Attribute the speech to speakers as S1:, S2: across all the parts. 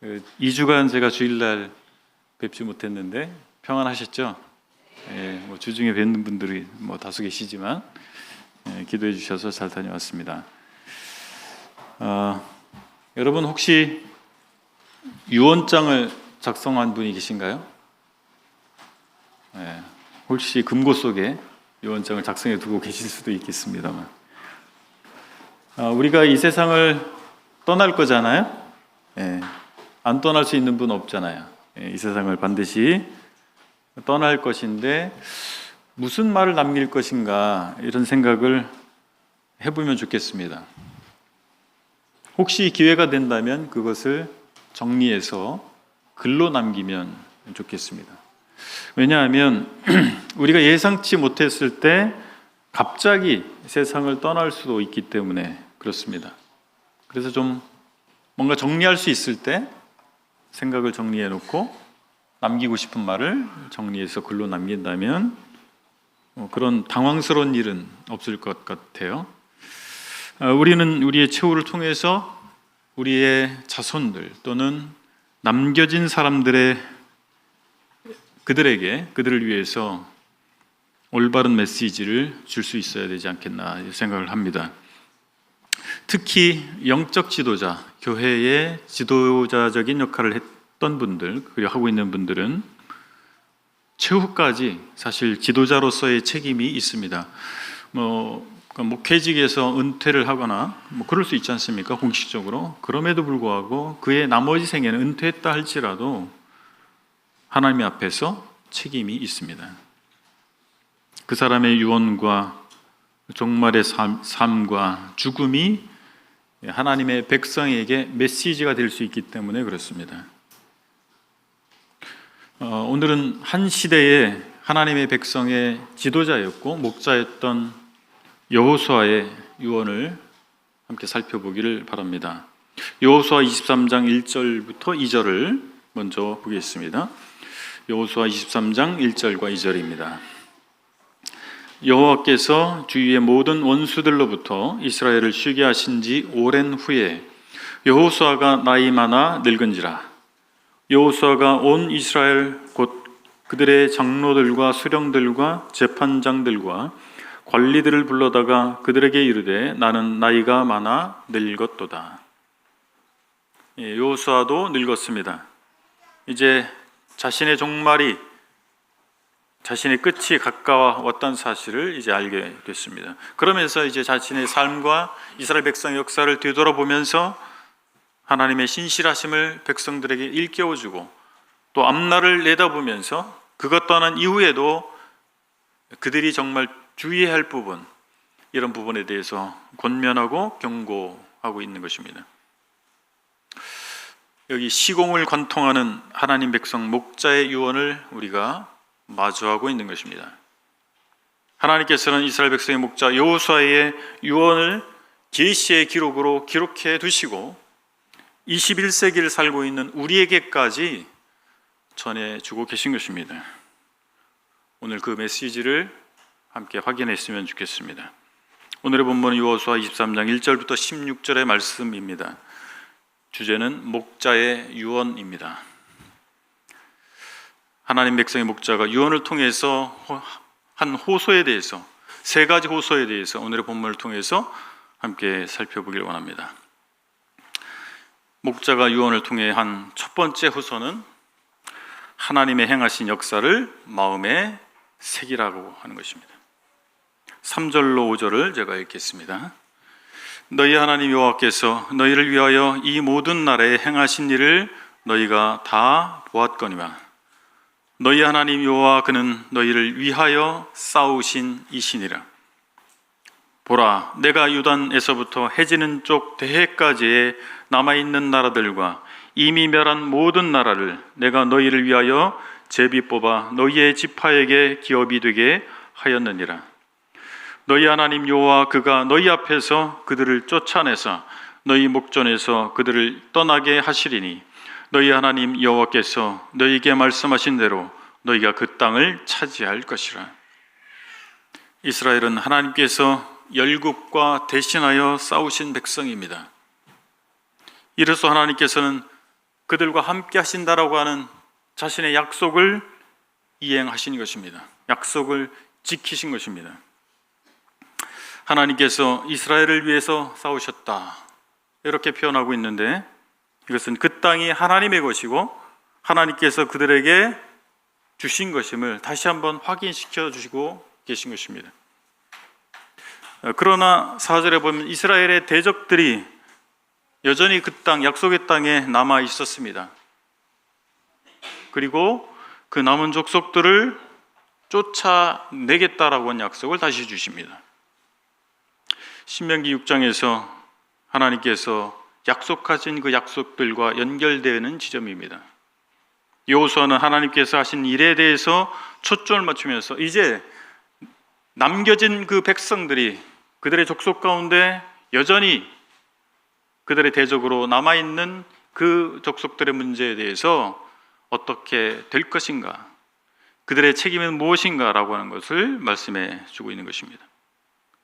S1: 2주간 제가 주일날 뵙지 못했는데 평안하셨죠? 뭐 주중에 뵙는 분들이 다수 계시지만 기도해 주셔서 잘 다녀왔습니다. 여러분 혹시 유언장을 작성한 분이 계신가요? 혹시 금고 속에 유언장을 작성해 두고 계실 수도 있겠습니다만, 우리가 이 세상을 떠날 거잖아요. 안 떠날 수 있는 분 없잖아요. 이 세상을 반드시 떠날 것인데 무슨 말을 남길 것인가, 이런 생각을 해보면 좋겠습니다. 혹시 기회가 된다면 그것을 정리해서 글로 남기면 좋겠습니다. 왜냐하면 우리가 예상치 못했을 때 갑자기 세상을 떠날 수도 있기 때문에 그렇습니다. 그래서 좀 뭔가 정리할 수 있을 때 생각을 정리해 놓고 남기고 싶은 말을 정리해서 글로 남긴다면 그런 당황스러운 일은 없을 것 같아요. 우리는 우리의 최후를 통해서 우리의 자손들 또는 남겨진 그들을 위해서 올바른 메시지를 줄 수 있어야 되지 않겠나 생각을 합니다. 특히 영적 지도자, 교회의 지도자적인 역할을 했던 분들, 그리고 하고 있는 분들은 최후까지 사실 지도자로서의 책임이 있습니다. 목회직에서 은퇴를 하거나 그럴 수 있지 않습니까? 공식적으로. 그럼에도 불구하고 그의 나머지 생에는 은퇴했다 할지라도 하나님 앞에서 책임이 있습니다. 그 사람의 유언과 종말의 삶과 죽음이 하나님의 백성에게 메시지가 될 수 있기 때문에 그렇습니다. 오늘은 한 시대에 하나님의 백성의 지도자였고 목자였던 여호수아의 유언을 함께 살펴보기를 바랍니다. 여호수아 23장 1절부터 2절을 먼저 보겠습니다. 여호수아 23장 1절과 2절입니다. 여호와께서 주위의 모든 원수들로부터 이스라엘을 쉬게 하신 지 오랜 후에 여호수아가 나이 많아 늙은지라. 여호수아가 온 이스라엘 곧 그들의 장로들과 수령들과 재판장들과 관리들을 불러다가 그들에게 이르되 나는 나이가 많아 늙었도다. 여호수아도 늙었습니다. 이제 자신의 종말이, 자신의 끝이 가까워왔던 사실을 이제 알게 됐습니다. 그러면서 이제 자신의 삶과 이스라엘 백성의 역사를 되돌아보면서 하나님의 신실하심을 백성들에게 일깨워주고 또 앞날을 내다보면서 그것 떠난 이후에도 그들이 정말 주의해야 할 부분, 이런 부분에 대해서 권면하고 경고하고 있는 것입니다. 여기 시공을 관통하는 하나님 백성 목자의 유언을 우리가 마주하고 있는 것입니다. 하나님께서는 이스라엘 백성의 목자 여호수아의 유언을 계시의 기록으로 기록해 두시고 21세기를 살고 있는 우리에게까지 전해주고 계신 것입니다. 오늘 그 메시지를 함께 확인했으면 좋겠습니다. 오늘의 본문은 여호수아 23장 1절부터 16절의 말씀입니다. 주제는 목자의 유언입니다. 하나님 백성의 목자가 유언을 통해서 한 호소에 대해서, 세 가지 호소에 대해서 오늘의 본문을 통해서 함께 살펴보길 원합니다. 목자가 유언을 통해 한 첫 번째 호소는 하나님의 행하신 역사를 마음에 새기라고 하는 것입니다. 3절로 5절을 제가 읽겠습니다. 너희 하나님 여호와께서 너희를 위하여 이 모든 나라에 행하신 일을 너희가 다 보았거니와 너희 하나님 여호와 그는 너희를 위하여 싸우신 이시니라. 보라, 내가 유단에서부터 해지는 쪽 대해까지의 남아있는 나라들과 이미 멸한 모든 나라를 내가 너희를 위하여 제비 뽑아 너희의 지파에게 기업이 되게 하였느니라. 너희 하나님 여호와 그가 너희 앞에서 그들을 쫓아내서 너희 목전에서 그들을 떠나게 하시리니 너희 하나님 여호와께서 너희에게 말씀하신 대로 너희가 그 땅을 차지할 것이라. 이스라엘은 하나님께서 열국과 대신하여 싸우신 백성입니다. 이로써 하나님께서는 그들과 함께 하신다라고 하는 자신의 약속을 이행하신 것입니다. 약속을 지키신 것입니다. 하나님께서 이스라엘을 위해서 싸우셨다, 이렇게 표현하고 있는데, 이것은 그 땅이 하나님의 것이고 하나님께서 그들에게 주신 것임을 다시 한번 확인시켜 주시고 계신 것입니다. 그러나 4절에 보면 이스라엘의 대적들이 여전히 그 땅, 약속의 땅에 남아 있었습니다. 그리고 그 남은 족속들을 쫓아내겠다라고 한 약속을 다시 주십니다. 신명기 6장에서 하나님께서 약속하신 그 약속들과 연결되는 지점입니다. 여호수아는 하나님께서 하신 일에 대해서 초점을 맞추면서 이제 남겨진 그 백성들이 그들의 족속 가운데 여전히 그들의 대적으로 남아있는 그 족속들의 문제에 대해서 어떻게 될 것인가, 그들의 책임은 무엇인가 라고 하는 것을 말씀해 주고 있는 것입니다.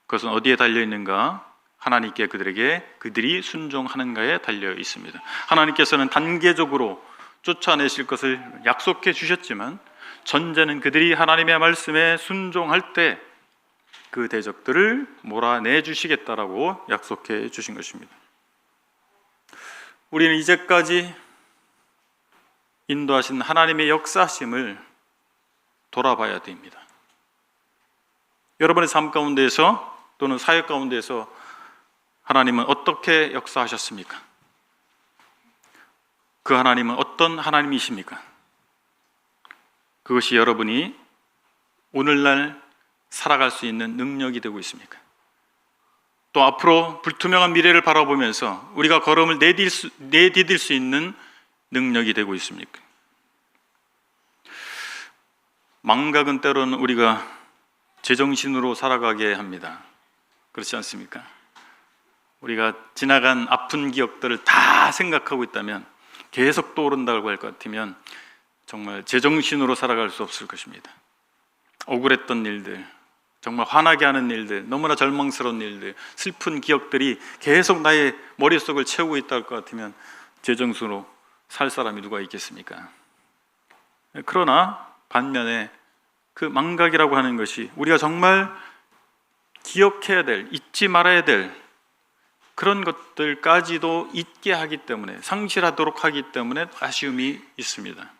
S1: 그것은 어디에 달려 있는가? 하나님께 그들이 순종하는가에 달려 있습니다. 하나님께서는 단계적으로 쫓아내실 것을 약속해 주셨지만 전제는 그들이 하나님의 말씀에 순종할 때 그 대적들을 몰아내 주시겠다라고 약속해 주신 것입니다. 우리는 이제까지 인도하신 하나님의 역사심을 돌아봐야 됩니다. 여러분의 삶 가운데에서 또는 사역 가운데에서 하나님은 어떻게 역사하셨습니까? 그 하나님은 어떤 하나님이십니까? 그것이 여러분이 오늘날 살아갈 수 있는 능력이 되고 있습니까? 또 앞으로 불투명한 미래를 바라보면서 우리가 걸음을 내디딜 수 있는 능력이 되고 있습니까? 망각은 때로는 우리가 제정신으로 살아가게 합니다. 그렇지 않습니까? 우리가 지나간 아픈 기억들을 다 생각하고 있다면, 계속 떠오른다고 할 것 같으면 정말 제정신으로 살아갈 수 없을 것입니다. 억울했던 일들, 정말 화나게 하는 일들, 너무나 절망스러운 일들, 슬픈 기억들이 계속 나의 머릿속을 채우고 있다고 할 것 같으면 제정신으로 살 사람이 누가 있겠습니까? 그러나 반면에 그 망각이라고 하는 것이 우리가 정말 기억해야 될, 잊지 말아야 될 그런 것들까지도 잊게 하기 때문에, 상실하도록 하기 때문에 아쉬움이 있습니다.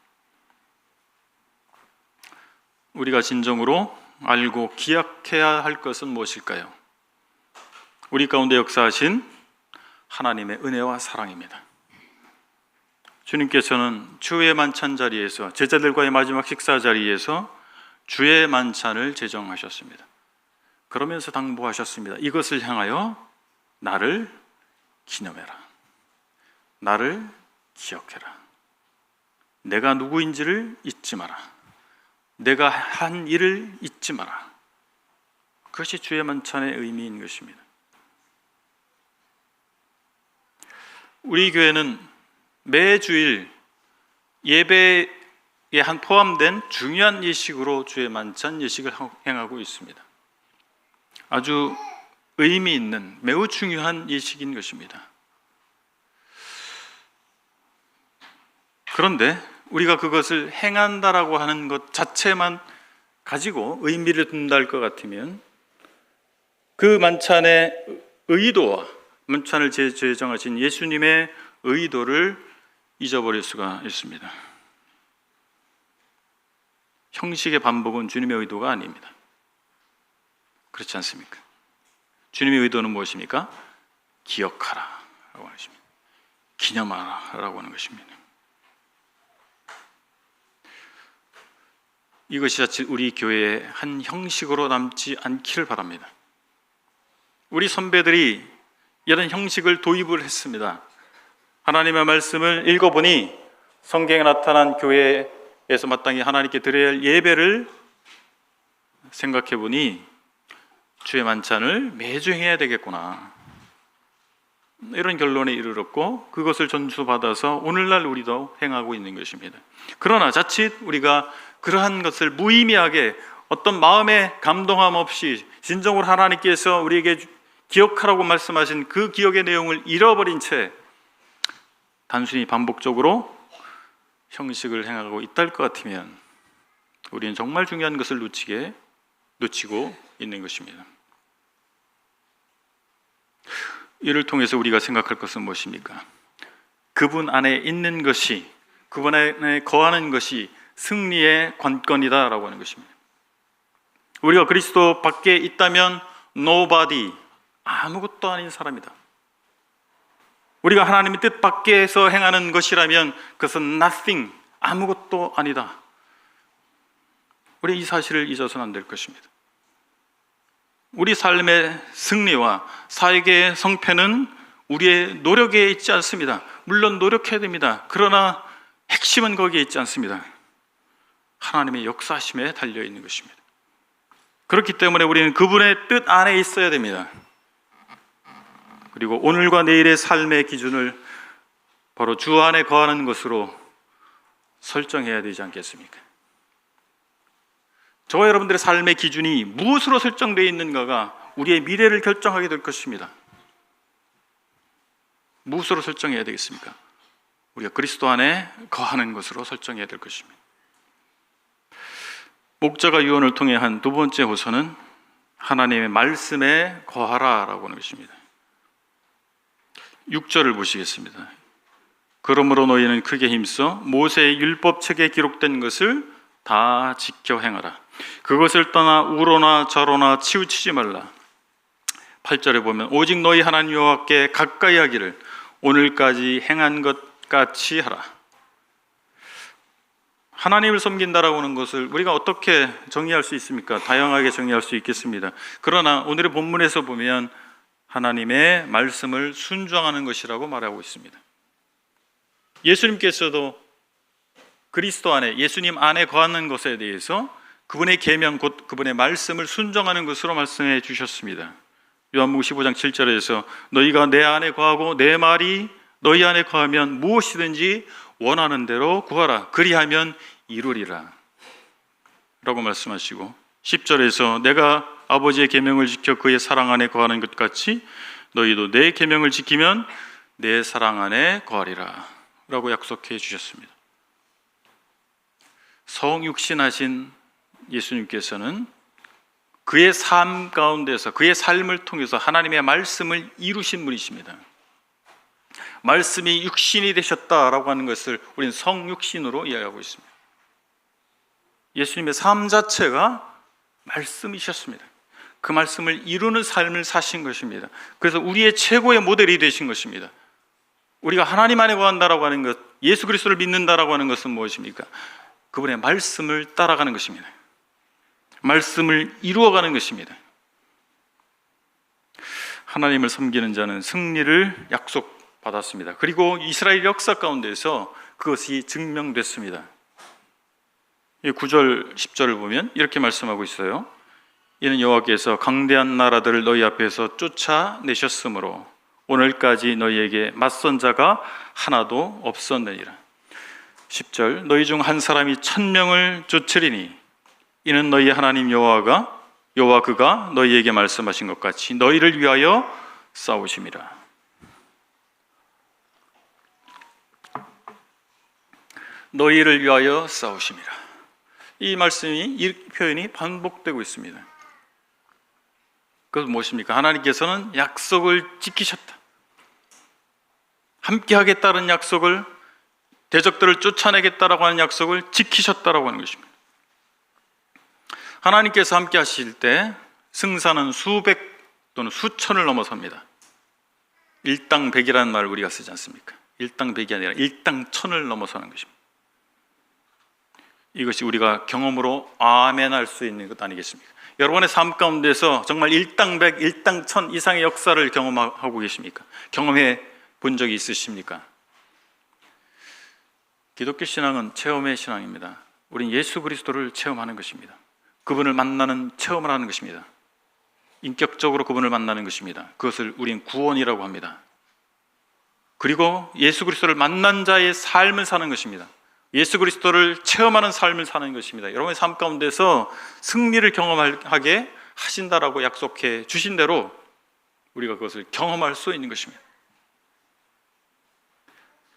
S1: 우리가 진정으로 알고 기억해야 할 것은 무엇일까요? 우리 가운데 역사하신 하나님의 은혜와 사랑입니다. 주님께서는 주의 만찬 자리에서, 제자들과의 마지막 식사 자리에서 주의 만찬을 제정하셨습니다. 그러면서 당부하셨습니다. 이것을 향하여 나를 기념해라. 나를 기억해라. 내가 누구인지를 잊지 마라. 내가 한 일을 잊지 마라. 그것이 주의 만찬의 의미인 것입니다. 우리 교회는 매주일 예배에 포함된 중요한 예식으로 주의 만찬 예식을 행하고 있습니다. 아주 의미 있는, 매우 중요한 예식인 것입니다. 그런데 우리가 그것을 행한다라고 하는 것 자체만 가지고 의미를 둔다 할 것 같으면 그 만찬의 의도와 만찬을 제정하신 예수님의 의도를 잊어버릴 수가 있습니다. 형식의 반복은 주님의 의도가 아닙니다. 그렇지 않습니까? 주님의 의도는 무엇입니까? 기억하라 라고 하는 것입니다. 기념하라 라고 하는 것입니다. 이것이 자칫 우리 교회의 한 형식으로 남지 않기를 바랍니다. 우리 선배들이 이런 형식을 도입을 했습니다. 하나님의 말씀을 읽어보니 성경에 나타난 교회에서 마땅히 하나님께 드려야 할 예배를 생각해보니 주의 만찬을 매주 행해야 되겠구나, 이런 결론에 이르렀고 그것을 전수받아서 오늘날 우리도 행하고 있는 것입니다. 그러나 자칫 우리가 그러한 것을 무의미하게 어떤 마음의 감동함 없이 진정으로 하나님께서 우리에게 기억하라고 말씀하신 그 기억의 내용을 잃어버린 채 단순히 반복적으로 형식을 행하고 있다 것 같으면 우리는 정말 중요한 것을 놓치고 있는 것입니다. 이를 통해서 우리가 생각할 것은 무엇입니까? 그분 안에 있는 것이, 그분 안에 거하는 것이 승리의 관건이다라고 하는 것입니다. 우리가 그리스도 밖에 있다면 nobody, 아무것도 아닌 사람이다. 우리가 하나님의 뜻 밖에서 행하는 것이라면 그것은 nothing, 아무것도 아니다. 우리 이 사실을 잊어서는 안 될 것입니다. 우리 삶의 승리와 사역의 성패는 우리의 노력에 있지 않습니다. 물론 노력해야 됩니다. 그러나 핵심은 거기에 있지 않습니다. 하나님의 역사심에 달려있는 것입니다. 그렇기 때문에 우리는 그분의 뜻 안에 있어야 됩니다. 그리고 오늘과 내일의 삶의 기준을 바로 주 안에 거하는 것으로 설정해야 되지 않겠습니까? 저와 여러분들의 삶의 기준이 무엇으로 설정되어 있는가가 우리의 미래를 결정하게 될 것입니다. 무엇으로 설정해야 되겠습니까? 우리가 그리스도 안에 거하는 것으로 설정해야 될 것입니다. 목자가 유언을 통해 한 두 번째 호소는 하나님의 말씀에 거하라라고 하는 것입니다. 6절을 보시겠습니다. 그러므로 너희는 크게 힘써 모세의 율법책에 기록된 것을 다 지켜 행하라. 그것을 떠나 우로나 저로나 치우치지 말라. 8절에 보면 오직 너희 하나님 여호와께 가까이 하기를 오늘까지 행한 것 같이 하라. 하나님을 섬긴다라고 하는 것을 우리가 어떻게 정의할 수 있습니까? 다양하게 정의할 수 있겠습니다. 그러나 오늘의 본문에서 보면 하나님의 말씀을 순종하는 것이라고 말하고 있습니다. 예수님께서도 그리스도 안에, 예수님 안에 거하는 것에 대해서 그분의 계명, 곧 그분의 말씀을 순종하는 것으로 말씀해 주셨습니다. 요한복음 15장 7절에서 너희가 내 안에 거하고 내 말이 너희 안에 거하면 무엇이든지 원하는 대로 구하라. 그리하면 이루리라 라고 말씀하시고, 10절에서 내가 아버지의 계명을 지켜 그의 사랑 안에 거하는 것 같이 너희도 내 계명을 지키면 내 사랑 안에 거하리라 라고 약속해 주셨습니다. 성육신하신 예수님께서는 그의 삶 가운데서, 그의 삶을 통해서 하나님의 말씀을 이루신 분이십니다. 말씀이 육신이 되셨다라고 하는 것을 우리는 성육신으로 이해하고 있습니다. 예수님의 삶 자체가 말씀이셨습니다. 그 말씀을 이루는 삶을 사신 것입니다. 그래서 우리의 최고의 모델이 되신 것입니다. 우리가 하나님 안에 거한다라고 하는 것, 예수 그리스도를 믿는다라고 하는 것은 무엇입니까? 그분의 말씀을 따라가는 것입니다. 말씀을 이루어가는 것입니다. 하나님을 섬기는 자는 승리를 약속받았습니다. 그리고 이스라엘 역사 가운데서 그것이 증명됐습니다. 9절, 10절을 보면 이렇게 말씀하고 있어요. 이는 여호와께서 강대한 나라들을 너희 앞에서 쫓아내셨으므로 오늘까지 너희에게 맞선 자가 하나도 없었느니라. 10절, 너희 중 한 사람이 1000명을 쫓으리니 이는 너희 하나님 여호와 그가 너희에게 말씀하신 것 같이 너희를 위하여 싸우심이라. 너희를 위하여 싸우심이라. 이 말씀이, 이 표현이 반복되고 있습니다. 그것은 무엇입니까? 하나님께서는 약속을 지키셨다. 함께 하겠다는 약속을, 대적들을 쫓아내겠다라고 하는 약속을 지키셨다라고 하는 것입니다. 하나님께서 함께 하실 때 승산은 수백 또는 수천을 넘어섭니다. 일당백이라는 말을 우리가 쓰지 않습니까? 일당백이 아니라 일당천을 넘어서는 것입니다. 이것이 우리가 경험으로 아멘할 수 있는 것 아니겠습니까? 여러분의 삶 가운데서 정말 일당백, 일당천 이상의 역사를 경험하고 계십니까? 경험해 본 적이 있으십니까? 기독교 신앙은 체험의 신앙입니다. 우린 예수 그리스도를 체험하는 것입니다. 그분을 만나는 체험을 하는 것입니다. 인격적으로 그분을 만나는 것입니다. 그것을 우린 구원이라고 합니다. 그리고 예수 그리스도를 만난 자의 삶을 사는 것입니다. 예수 그리스도를 체험하는 삶을 사는 것입니다. 여러분의 삶 가운데서 승리를 경험하게 하신다라고 약속해 주신 대로 우리가 그것을 경험할 수 있는 것입니다.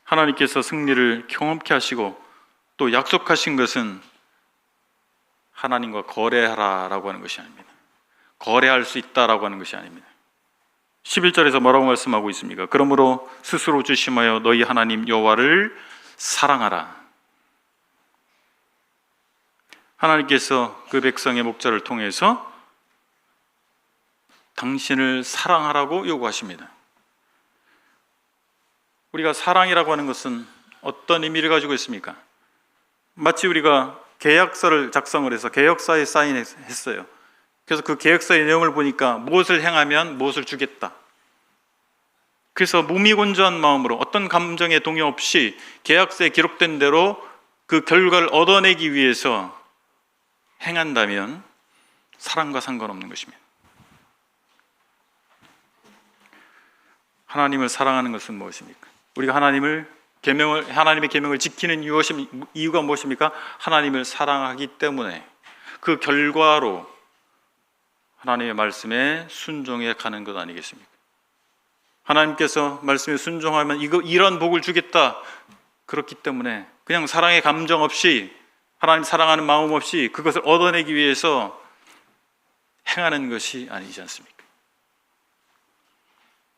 S1: 하나님께서 승리를 경험케 하시고 또 약속하신 것은 하나님과 거래하라라고 하는 것이 아닙니다. 거래할 수 있다라고 하는 것이 아닙니다. 11절에서 뭐라고 말씀하고 있습니까? 그러므로 스스로 주심하여 너희 하나님 여호와를 사랑하라. 하나님께서 그 백성의 목자를 통해서 당신을 사랑하라고 요구하십니다. 우리가 사랑이라고 하는 것은 어떤 의미를 가지고 있습니까? 마치 우리가 계약서를 작성을 해서 계약서에 사인했어요. 그래서 그 계약서의 내용을 보니까 무엇을 행하면 무엇을 주겠다. 그래서 무미건조한 마음으로 어떤 감정에 동요 없이 계약서에 기록된 대로 그 결과를 얻어내기 위해서 행한다면 사랑과 상관없는 것입니다. 하나님을 사랑하는 것은 무엇입니까? 우리가 하나님의 계명을 지키는 이유가 무엇입니까? 하나님을 사랑하기 때문에 그 결과로 하나님의 말씀에 순종해 가는 것 아니겠습니까? 하나님께서 말씀에 순종하면 이런 복을 주겠다. 그렇기 때문에 그냥 사랑의 감정 없이, 하나님 사랑하는 마음 없이 그것을 얻어내기 위해서 행하는 것이 아니지 않습니까?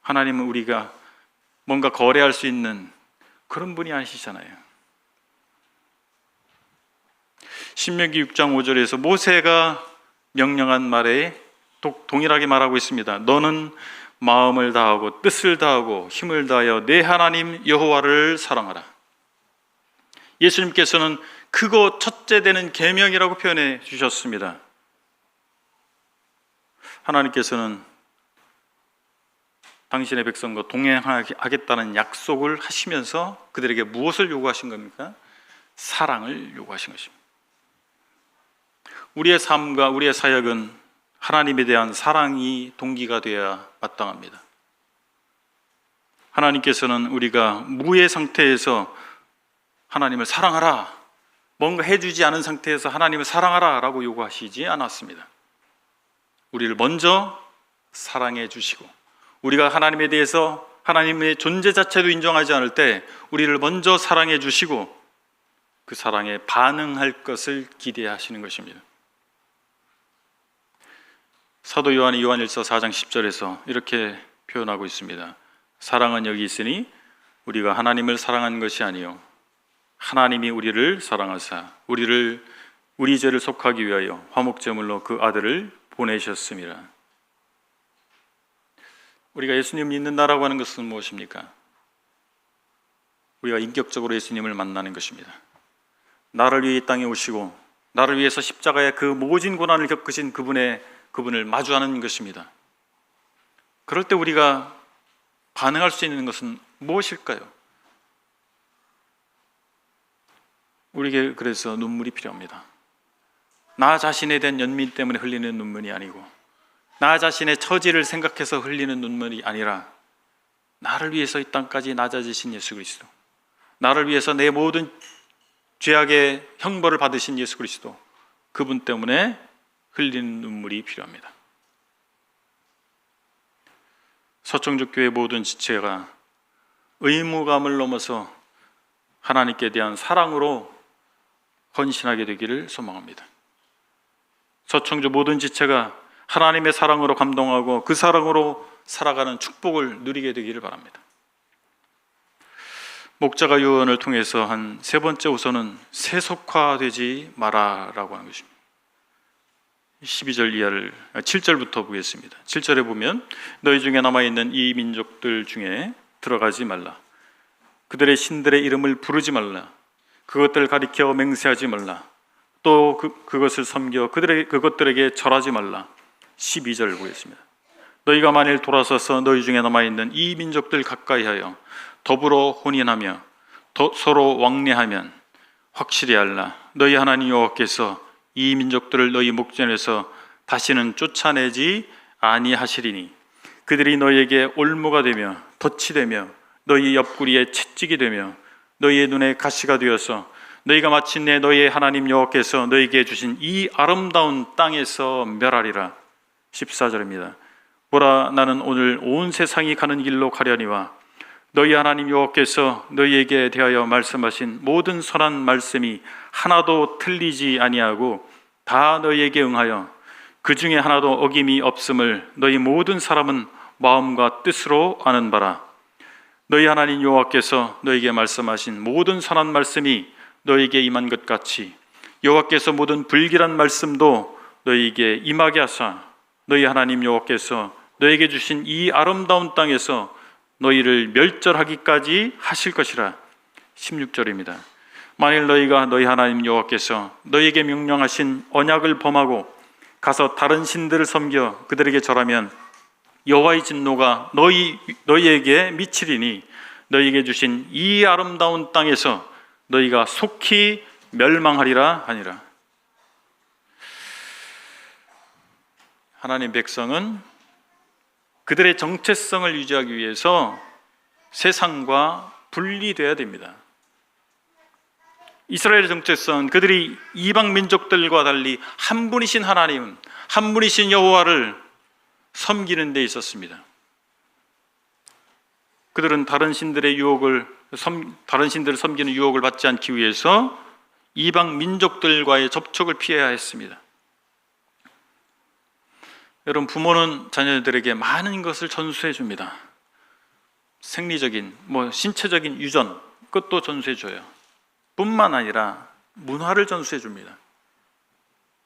S1: 하나님은 우리가 뭔가 거래할 수 있는 그런 분이 아니시잖아요. 신명기 6장 5절에서 모세가 명령한 말에 동일하게 말하고 있습니다. 너는 마음을 다하고 뜻을 다하고 힘을 다하여 내 하나님 여호와를 사랑하라. 예수님께서는 크고 첫째 되는 계명이라고 표현해 주셨습니다. 하나님께서는 당신의 백성과 동행하겠다는 약속을 하시면서 그들에게 무엇을 요구하신 겁니까? 사랑을 요구하신 것입니다. 우리의 삶과 우리의 사역은 하나님에 대한 사랑이 동기가 되어야 마땅합니다. 하나님께서는 우리가 무의 상태에서 하나님을 사랑하라, 뭔가 해주지 않은 상태에서 하나님을 사랑하라 라고 요구하시지 않았습니다. 우리를 먼저 사랑해 주시고, 우리가 하나님에 대해서 하나님의 존재 자체도 인정하지 않을 때 우리를 먼저 사랑해 주시고 그 사랑에 반응할 것을 기대하시는 것입니다. 사도 요한이 요한일서 4장 10절에서 이렇게 표현하고 있습니다. 사랑은 여기 있으니 우리가 하나님을 사랑한 것이 아니요 하나님이 우리를 사랑하사 우리 죄를 속하기 위하여 화목제물로 그 아들을 보내셨습니다. 우리가 예수님을 믿는다라고 하는 것은 무엇입니까? 우리가 인격적으로 예수님을 만나는 것입니다. 나를 위해 이 땅에 오시고 나를 위해서 십자가의 그 모진 고난을 겪으신 그분을 마주하는 것입니다. 그럴 때 우리가 반응할 수 있는 것은 무엇일까요? 우리에게 그래서 눈물이 필요합니다. 나 자신에 대한 연민 때문에 흘리는 눈물이 아니고, 나 자신의 처지를 생각해서 흘리는 눈물이 아니라, 나를 위해서 이 땅까지 낮아지신 예수 그리스도, 나를 위해서 내 모든 죄악의 형벌을 받으신 예수 그리스도, 그분 때문에 흘리는 눈물이 필요합니다. 서청주교회 모든 지체가 의무감을 넘어서 하나님께 대한 사랑으로 헌신하게 되기를 소망합니다. 서청주 모든 지체가 하나님의 사랑으로 감동하고 그 사랑으로 살아가는 축복을 누리게 되기를 바랍니다. 목자가 요한을 통해서 한 세 번째 우선은 세속화되지 마라라고 하는 것입니다. 12절 7절부터 보겠습니다. 7절에 보면 너희 중에 남아있는 이 민족들 중에 들어가지 말라. 그들의 신들의 이름을 부르지 말라. 그것들을 가리켜 맹세하지 말라. 또 그것을 섬겨 그것들에게 절하지 말라. 12절 보겠습니다. 너희가 만일 돌아서서 너희 중에 남아있는 이 민족들 가까이하여 더불어 혼인하며 서로 왕래하면 확실히 알라. 너희 하나님 여호와께서 이 민족들을 너희 목전에서 다시는 쫓아내지 아니하시리니 그들이 너희에게 올무가 되며 덫이 되며 너희 옆구리에 채찍이 되며 너희의 눈에 가시가 되어서 너희가 마침내 너희의 하나님 여호와께서 너희에게 주신 이 아름다운 땅에서 멸하리라. 14절입니다. 보라, 나는 오늘 온 세상이 가는 길로 가려니와 너희 하나님 여호와께서 너희에게 대하여 말씀하신 모든 선한 말씀이 하나도 틀리지 아니하고 다 너희에게 응하여 그 중에 하나도 어김이 없음을 너희 모든 사람은 마음과 뜻으로 아는 바라. 너희 하나님 여호와께서 너희에게 말씀하신 모든 선한 말씀이 너희에게 임한 것 같이 여호와께서 모든 불길한 말씀도 너희에게 임하게 하사 너희 하나님 여호와께서 너희에게 주신 이 아름다운 땅에서 너희를 멸절하기까지 하실 것이라. 16절입니다. 만일 너희가 너희 하나님 여호와께서 너희에게 명령하신 언약을 범하고 가서 다른 신들을 섬겨 그들에게 절하면 여호와의 진노가 너희에게 미치리니 너희에게 주신 이 아름다운 땅에서 너희가 속히 멸망하리라 하니라. 하나님 백성은 그들의 정체성을 유지하기 위해서 세상과 분리되어야 됩니다. 이스라엘의 정체성은 그들이 이방 민족들과 달리 한 분이신 하나님, 한 분이신 여호와를 섬기는 데 있었습니다. 그들은 다른 신들을 섬기는 유혹을 받지 않기 위해서 이방 민족들과의 접촉을 피해야 했습니다. 여러분, 부모는 자녀들에게 많은 것을 전수해 줍니다. 생리적인, 신체적인 유전, 그것도 전수해 줘요. 뿐만 아니라 문화를 전수해 줍니다.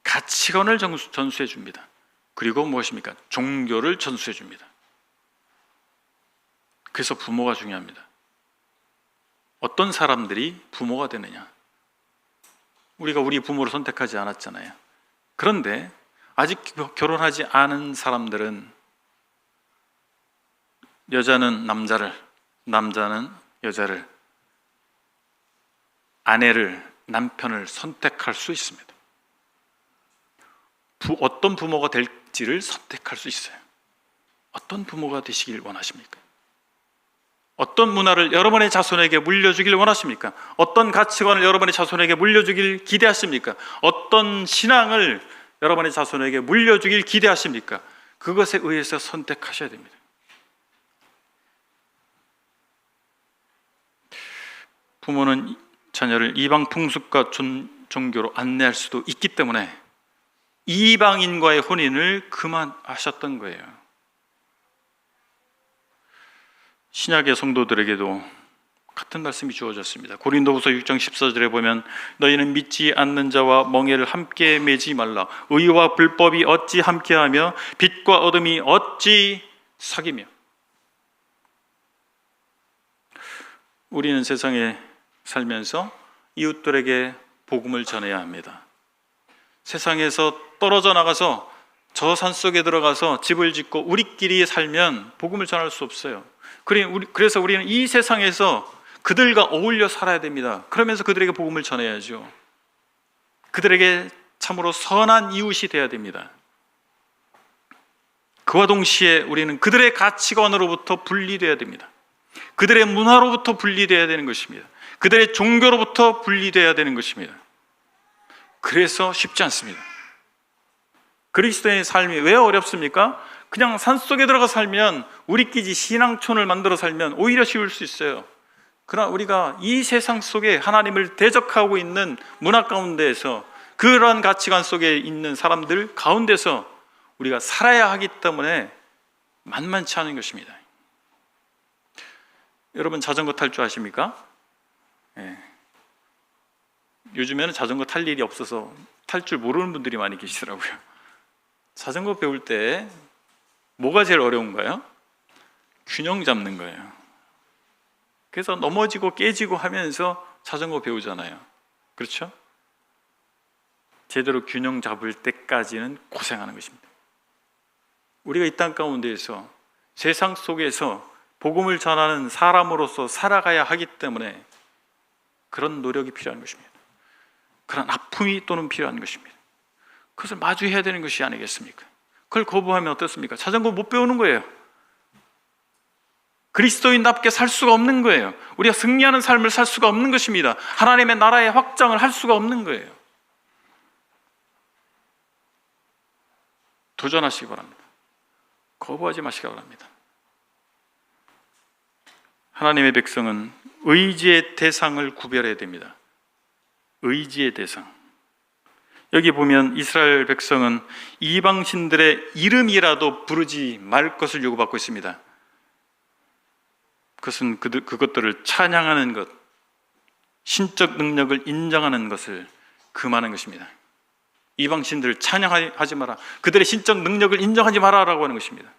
S1: 가치관을 전수해 줍니다. 그리고 무엇입니까? 종교를 전수해 줍니다. 그래서 부모가 중요합니다. 어떤 사람들이 부모가 되느냐? 우리가 우리 부모를 선택하지 않았잖아요. 그런데 아직 결혼하지 않은 사람들은 여자는 남자를, 남자는 여자를, 아내를, 남편을 선택할 수 있습니다. 어떤 부모가 될지를 선택할 수 있어요. 어떤 부모가 되시길 원하십니까? 어떤 문화를 여러분의 자손에게 물려주길 원하십니까? 어떤 가치관을 여러분의 자손에게 물려주길 기대하십니까? 어떤 신앙을 여러분의 자손에게 물려주길 기대하십니까? 그것에 의해서 선택하셔야 됩니다. 부모는 자녀를 이방 풍습과 종교로 안내할 수도 있기 때문에 이방인과의 혼인을 그만하셨던 거예요. 신약의 성도들에게도 같은 말씀이 주어졌습니다. 고린도후서 6장 14절에 보면 너희는 믿지 않는 자와 멍에를 함께 매지 말라. 의와 불법이 어찌 함께하며 빛과 어둠이 어찌 사귀며. 우리는 세상에 살면서 이웃들에게 복음을 전해야 합니다. 세상에서 떨어져 나가서 저 산속에 들어가서 집을 짓고 우리끼리 살면 복음을 전할 수 없어요. 그래서 우리는 이 세상에서 그들과 어울려 살아야 됩니다. 그러면서 그들에게 복음을 전해야죠. 그들에게 참으로 선한 이웃이 되어야 됩니다. 그와 동시에 우리는 그들의 가치관으로부터 분리되어야 됩니다. 그들의 문화로부터 분리되어야 되는 것입니다. 그들의 종교로부터 분리되어야 되는 것입니다. 그래서 쉽지 않습니다. 그리스도인의 삶이 왜 어렵습니까? 그냥 산속에 들어가 살면, 우리끼리 신앙촌을 만들어 살면 오히려 쉬울 수 있어요. 그러나 우리가 이 세상 속에 하나님을 대적하고 있는 문화 가운데에서, 그러한 가치관 속에 있는 사람들 가운데서 우리가 살아야 하기 때문에 만만치 않은 것입니다. 여러분, 자전거 탈 줄 아십니까? 네. 요즘에는 자전거 탈 일이 없어서 탈 줄 모르는 분들이 많이 계시더라고요. 자전거 배울 때 뭐가 제일 어려운가요? 균형 잡는 거예요. 그래서 넘어지고 깨지고 하면서 자전거 배우잖아요. 그렇죠? 제대로 균형 잡을 때까지는 고생하는 것입니다. 우리가 이 땅 가운데에서 세상 속에서 복음을 전하는 사람으로서 살아가야 하기 때문에 그런 노력이 필요한 것입니다. 그런 아픔이 또는 필요한 것입니다. 그것을 마주해야 되는 것이 아니겠습니까? 그걸 거부하면 어떻습니까? 자전거 못 배우는 거예요. 그리스도인답게 살 수가 없는 거예요. 우리가 승리하는 삶을 살 수가 없는 것입니다. 하나님의 나라의 확장을 할 수가 없는 거예요. 도전하시기 바랍니다. 거부하지 마시기 바랍니다. 하나님의 백성은 의지의 대상을 구별해야 됩니다. 의지의 대상. 여기 보면 이스라엘 백성은 이방신들의 이름이라도 부르지 말 것을 요구받고 있습니다. 그것은 그것들을 찬양하는 것, 신적 능력을 인정하는 것을 금하는 것입니다. 이방신들을 찬양하지 마라, 그들의 신적 능력을 인정하지 마라라고 하는 것입니다.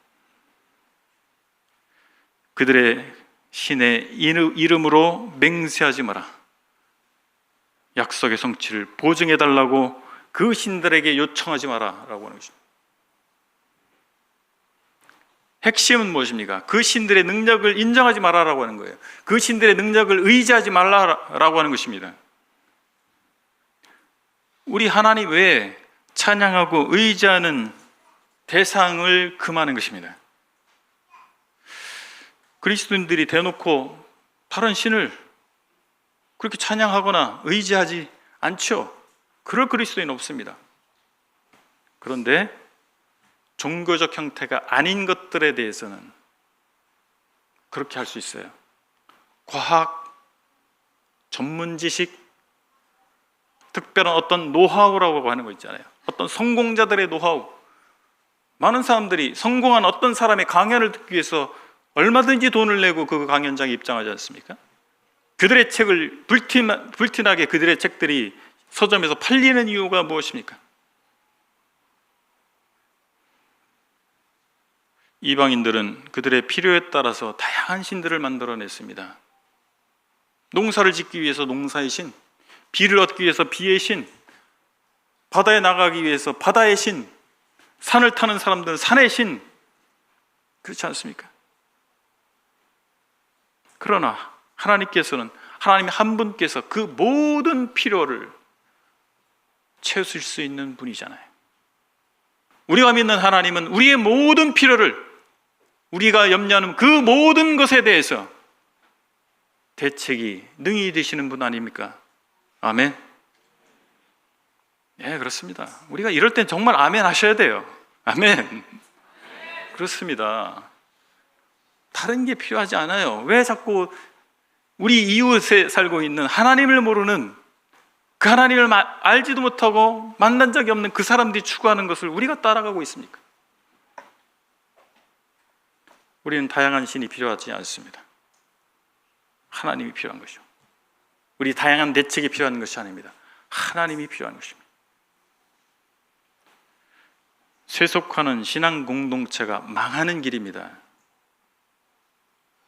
S1: 그들의 신의 이름으로 맹세하지 마라, 약속의 성취를 보증해달라고 그 신들에게 요청하지 마라라고 하는 것입니다. 핵심은 무엇입니까? 그 신들의 능력을 인정하지 마라라고 하는 거예요. 그 신들의 능력을 의지하지 말라라고 하는 것입니다. 우리 하나님 외에 찬양하고 의지하는 대상을 금하는 것입니다. 그리스도인들이 대놓고 다른 신을 그렇게 찬양하거나 의지하지 않죠. 그럴 그리스도인은 없습니다. 그런데 종교적 형태가 아닌 것들에 대해서는 그렇게 할 수 있어요. 과학, 전문 지식, 특별한 어떤 노하우라고 하는 거 있잖아요. 어떤 성공자들의 노하우. 많은 사람들이 성공한 어떤 사람의 강연을 듣기 위해서 얼마든지 돈을 내고 그 강연장에 입장하지 않습니까? 그들의 책을 불티나게 그들의 책들이 서점에서 팔리는 이유가 무엇입니까? 이방인들은 그들의 필요에 따라서 다양한 신들을 만들어냈습니다. 농사를 짓기 위해서 농사의 신, 비를 얻기 위해서 비의 신, 바다에 나가기 위해서 바다의 신, 산을 타는 사람들은 산의 신, 그렇지 않습니까? 그러나 하나님께서는, 하나님 한 분께서 그 모든 필요를 채우실 수 있는 분이잖아요. 우리가 믿는 하나님은 우리의 모든 필요를, 우리가 염려하는 그 모든 것에 대해서 대책이 능히 되시는 분 아닙니까? 아멘. 예, 그렇습니다. 우리가 이럴 땐 정말 아멘 하셔야 돼요. 아멘. 그렇습니다. 다른 게 필요하지 않아요. 왜 자꾸 우리 이웃에 살고 있는 하나님을 모르는, 그 하나님을 알지도 못하고 만난 적이 없는 그 사람들이 추구하는 것을 우리가 따라가고 있습니까? 우리는 다양한 신이 필요하지 않습니다. 하나님이 필요한 것이죠. 우리 다양한 대책이 필요한 것이 아닙니다. 하나님이 필요한 것입니다. 세속화는 신앙 공동체가 망하는 길입니다.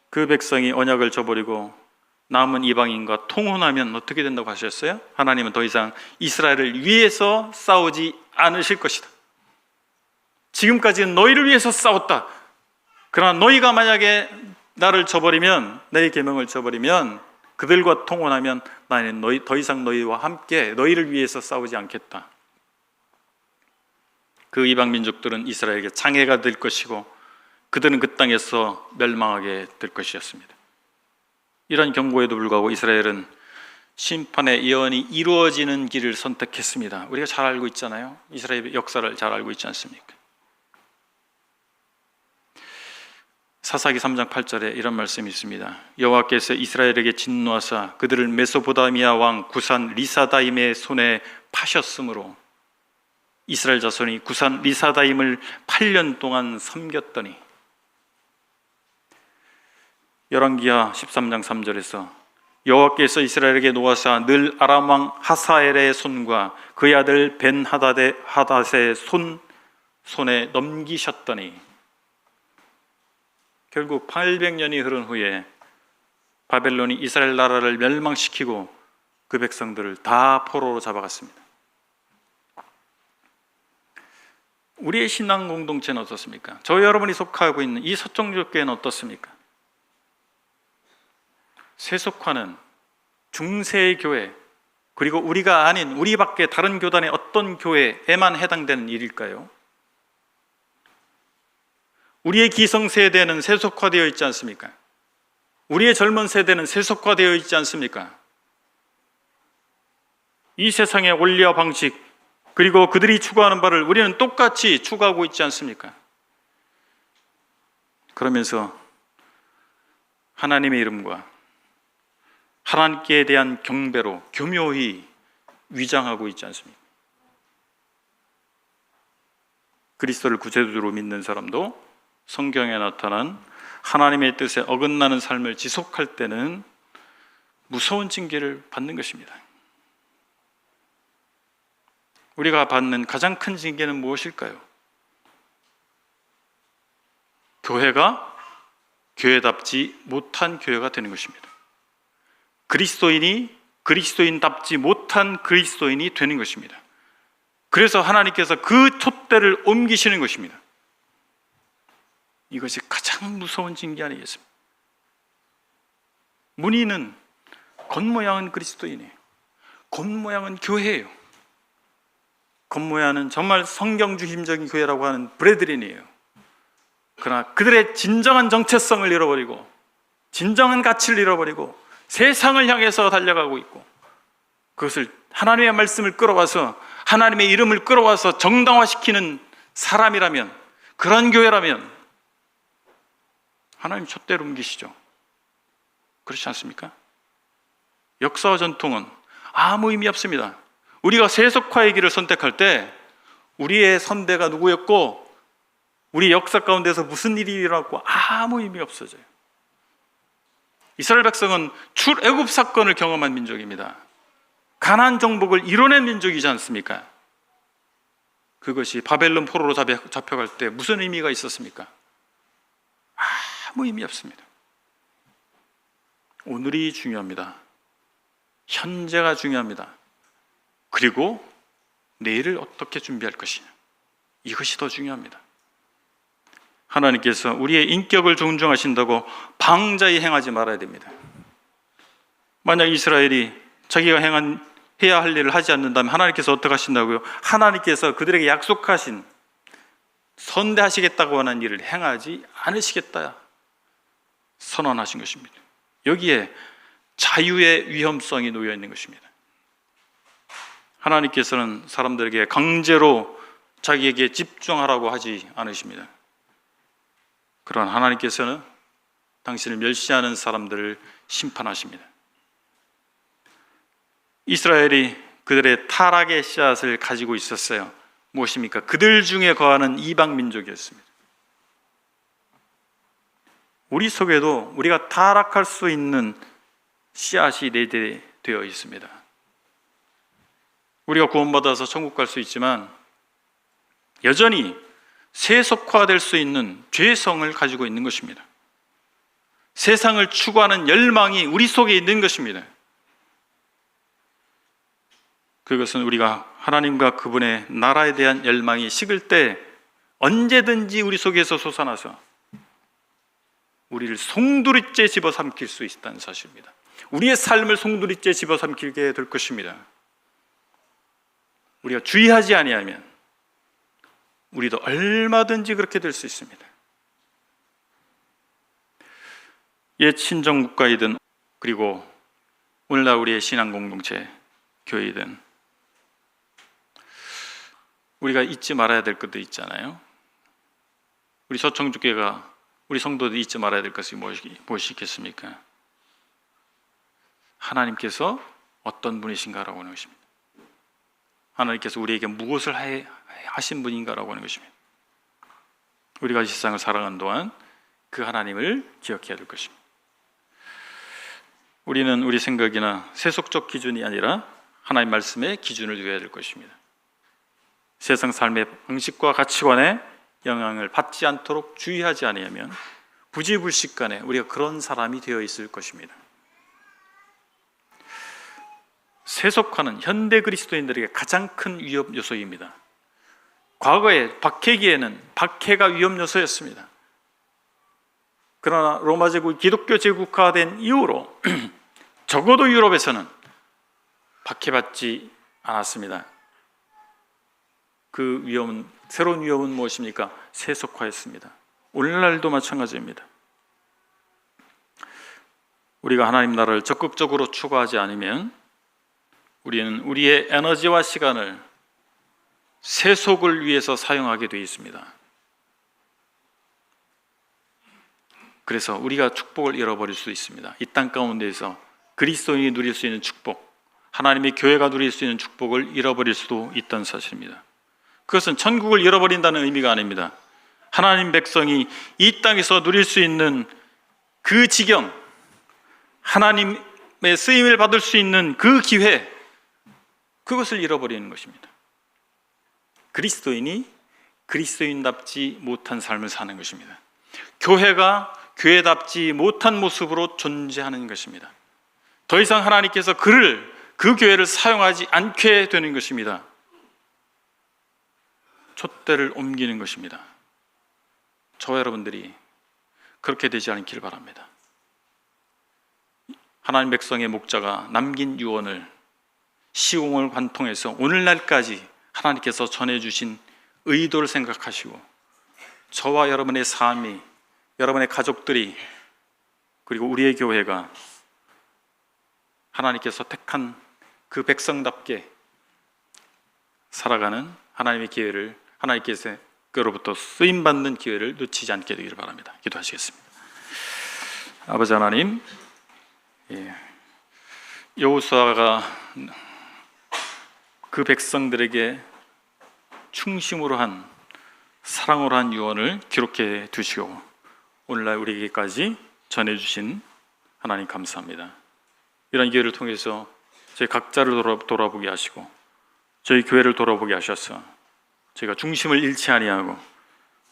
S1: 그 백성이 언약을 저버리고 남은 이방인과 통혼하면 어떻게 된다고 하셨어요? 하나님은 더 이상 이스라엘을 위해서 싸우지 않으실 것이다. 지금까지는 너희를 위해서 싸웠다. 그러나 너희가 만약에 나를 저버리면, 내 계명을 저버리면, 그들과 통혼하면 나는 더 이상 너희와 함께 너희를 위해서 싸우지 않겠다. 그 이방 민족들은 이스라엘에게 장애가 될 것이고 그들은 그 땅에서 멸망하게 될 것이었습니다. 이런 경고에도 불구하고 이스라엘은 심판의 예언이 이루어지는 길을 선택했습니다. 우리가 잘 알고 있잖아요. 이스라엘의 역사를 잘 알고 있지 않습니까? 사사기 3장 8절에 이런 말씀이 있습니다. 여호와께서 이스라엘에게 진노하사 그들을 메소포다미아 왕 구산 리사다임의 손에 파셨으므로 이스라엘 자손이 구산 리사다임을 8년 동안 섬겼더니, 열왕기하 13장 3절에서 여호와께서 이스라엘에게 노하사 늘 아람 왕 하사엘의 손과 그의 아들 벤 하닷의 손에 넘기셨더니, 결국 800년이 흐른 후에 바벨론이 이스라엘 나라를 멸망시키고 그 백성들을 다 포로로 잡아갔습니다. 우리의 신앙 공동체는 어떻습니까? 저희 여러분이 속하고 있는 이 서정교회는 어떻습니까? 세속화는 중세의 교회, 그리고 우리가 아닌 우리 밖에 다른 교단의 어떤 교회에만 해당되는 일일까요? 우리의 기성세대는 세속화되어 있지 않습니까? 우리의 젊은 세대는 세속화되어 있지 않습니까? 이 세상의 원리와 방식, 그리고 그들이 추구하는 바를 우리는 똑같이 추구하고 있지 않습니까? 그러면서 하나님의 이름과 하나님께 대한 경배로 교묘히 위장하고 있지 않습니까? 그리스도를 구세주로 믿는 사람도 성경에 나타난 하나님의 뜻에 어긋나는 삶을 지속할 때는 무서운 징계를 받는 것입니다. 우리가 받는 가장 큰 징계는 무엇일까요? 교회가 교회답지 못한 교회가 되는 것입니다. 그리스도인이 그리스도인답지 못한 그리스도인이 되는 것입니다. 그래서 하나님께서 그 촛대를 옮기시는 것입니다. 이것이 가장 무서운 징계 아니겠습니까? 문의는 겉모양은 그리스도인이에요. 겉모양은 교회예요. 겉모양은 정말 성경중심적인 교회라고 하는 브레드린이에요. 그러나 그들의 진정한 정체성을 잃어버리고 진정한 가치를 잃어버리고 세상을 향해서 달려가고 있고, 그것을 하나님의 말씀을 끌어와서 하나님의 이름을 끌어와서 정당화시키는 사람이라면, 그런 교회라면 하나님 촛대를 옮기시죠. 그렇지 않습니까? 역사와 전통은 아무 의미 없습니다. 우리가 세속화의 길을 선택할 때 우리의 선배가 누구였고 우리 역사 가운데서 무슨 일이 일어났고 아무 의미 없어져요. 이스라엘 백성은 출애굽 사건을 경험한 민족입니다. 가나안 정복을 이뤄낸 민족이지 않습니까? 그것이 바벨론 포로로 잡혀갈 때 무슨 의미가 있었습니까? 아무 의미 없습니다. 오늘이 중요합니다. 현재가 중요합니다. 그리고 내일을 어떻게 준비할 것이냐, 이것이 더 중요합니다. 하나님께서 우리의 인격을 존중하신다고 방자히 행하지 말아야 됩니다. 만약 이스라엘이 자기가 해야 할 일을 하지 않는다면 하나님께서 어떻게 하신다고요? 하나님께서 그들에게 약속하신 선대하시겠다고 하는 일을 행하지 않으시겠다 선언하신 것입니다. 여기에 자유의 위험성이 놓여 있는 것입니다. 하나님께서는 사람들에게 강제로 자기에게 집중하라고 하지 않으십니다. 그러나 하나님께서는 당신을 멸시하는 사람들을 심판하십니다. 이스라엘이 그들의 타락의 씨앗을 가지고 있었어요. 무엇입니까? 그들 중에 거하는 이방 민족이었습니다. 우리 속에도 우리가 타락할 수 있는 씨앗이 내재되어 있습니다. 우리가 구원받아서 천국 갈 수 있지만 여전히 세속화될 수 있는 죄성을 가지고 있는 것입니다. 세상을 추구하는 열망이 우리 속에 있는 것입니다. 그것은 우리가 하나님과 그분의 나라에 대한 열망이 식을 때 언제든지 우리 속에서 솟아나서 우리를 송두리째 집어삼킬 수 있다는 사실입니다. 우리의 삶을 송두리째 집어삼키게 될 것입니다. 우리가 주의하지 아니하면 우리도 얼마든지 그렇게 될 수 있습니다. 옛 친정 국가이든 그리고 오늘날 우리의 신앙 공동체 교회이든 우리가 잊지 말아야 될 것도 있잖아요. 우리 서청주교가 우리 성도들이 잊지 말아야 될 것이 무엇이 있겠습니까? 하나님께서 어떤 분이신가라고 하는 것입니다. 하나님께서 우리에게 무엇을 하신 분인가라고 하는 것입니다. 우리가 이 세상을 살아가는 동안 그 하나님을 기억해야 될 것입니다. 우리는 우리 생각이나 세속적 기준이 아니라 하나님 말씀의 기준을 두어야 될 것입니다. 세상 삶의 방식과 가치관에 영향을 받지 않도록 주의하지 않으면 부지불식간에 우리가 그런 사람이 되어 있을 것입니다. 세속화는 현대 그리스도인들에게 가장 큰 위협 요소입니다. 과거에 박해기에는 박해가 위협 요소였습니다. 그러나 로마 제국 기독교 제국화된 이후로 적어도 유럽에서는 박해받지 않았습니다. 그 위험은, 새로운 위험은 무엇입니까? 세속화였습니다. 오늘날도 마찬가지입니다. 우리가 하나님 나라를 적극적으로 추구하지 않으면 우리는 우리의 에너지와 시간을 세속을 위해서 사용하게 되어 있습니다. 그래서 우리가 축복을 잃어버릴 수 있습니다. 이 땅 가운데에서 그리스도인이 누릴 수 있는 축복, 하나님의 교회가 누릴 수 있는 축복을 잃어버릴 수도 있다는 사실입니다. 그것은 천국을 잃어버린다는 의미가 아닙니다. 하나님 백성이 이 땅에서 누릴 수 있는 그 지경, 하나님의 쓰임을 받을 수 있는 그 기회, 그것을 잃어버리는 것입니다. 그리스도인이 그리스도인답지 못한 삶을 사는 것입니다. 교회가 교회답지 못한 모습으로 존재하는 것입니다. 더 이상 하나님께서 그 교회를 사용하지 않게 되는 것입니다. 촛대를 옮기는 것입니다. 저와 여러분들이 그렇게 되지 않기를 바랍니다. 하나님 백성의 목자가 남긴 유언을 시공을 관통해서 오늘날까지 하나님께서 전해주신 의도를 생각하시고 저와 여러분의 삶이, 여러분의 가족들이, 그리고 우리의 교회가 하나님께서 택한 그 백성답게 살아가는 하나님의 기회를, 하나님께로부터 쓰임받는 기회를 놓치지 않게 되기를 바랍니다. 기도하시겠습니다. 아버지 하나님, 여호수아가 그 백성들에게 충심으로 한, 사랑으로 한 유언을 기록해 두시고 오늘날 우리에게까지 전해주신 하나님 감사합니다. 이런 기회를 통해서 저희 각자를 돌아보게 하시고 저희 교회를 돌아보게 하셔서 저희가 중심을 잃지 아니하고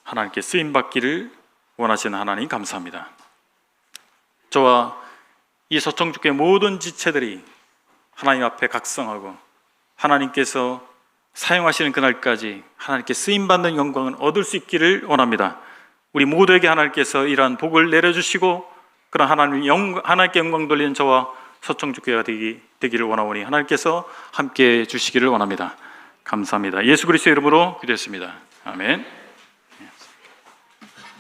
S1: 하나님께 쓰임받기를 원하시는 하나님 감사합니다. 저와 이 서청주교의 모든 지체들이 하나님 앞에 각성하고 하나님께서 사용하시는 그날까지 하나님께 쓰임받는 영광을 얻을 수 있기를 원합니다. 우리 모두에게 하나님께서 이러한 복을 내려주시고 그런 하나님께 영광 돌리는 저와 서청주교회가 되기를 원하오니 하나님께서 함께해 주시기를 원합니다. 감사합니다. 예수 그리스도의 이름으로 기도했습니다. 아멘.